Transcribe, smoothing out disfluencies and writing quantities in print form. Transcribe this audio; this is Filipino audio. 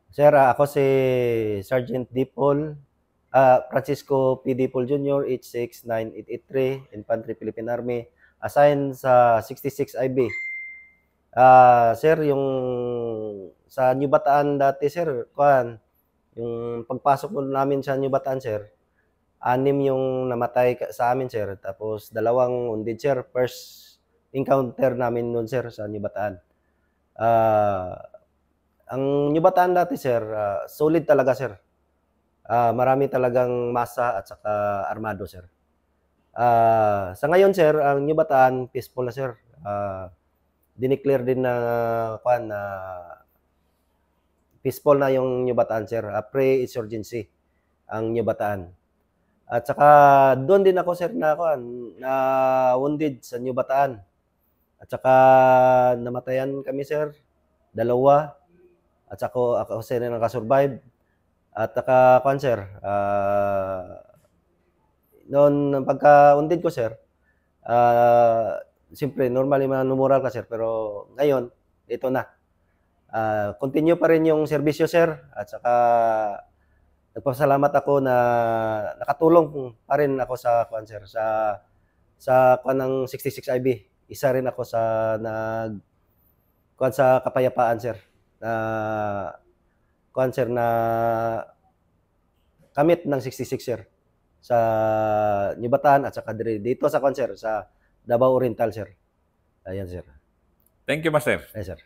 Sir, ako si Sergeant Dipol, Francisco P. Dipol Jr., H69883, Infantry Philippine Army, assigned sa 66 IB. Sir, yung sa New Bataan dati, sir, yung pagpasok mo namin sa New Bataan, sir, 6 yung namatay sa amin, sir. Tapos 2 wounded, sir. First encounter namin noon, sir, sa New Bataan. Ang New Bataan dati, sir, solid talaga, sir. Marami talagang masa at saka armado, sir. Sa ngayon, sir, ang New Bataan, peaceful na, sir. Dineclare din na, na peaceful na yung New Bataan, sir. Pre-insurgency ang New Bataan. At saka doon din ako, sir, na wounded sa New Bataan. At saka namatayan kami, sir. 2. At saka ako sir nakasurvive. At saka sir, noon pagka-wounded ko, sir, siyempre normally manumural ka, sir, pero ngayon ito na. Continue pa rin yung serbisyo, sir, at saka nagpasalamat ako na nakatulong pa rin ako sa sir, sa ng 66 IB. Isa rin ako sa sa kapayapaan, sir. Na sir, na kamit ng 66, sir, sa New Bataan at saka dito sa sir, sa Davao Oriental, sir. Ayan, sir. Thank you, Master. Yes, sir.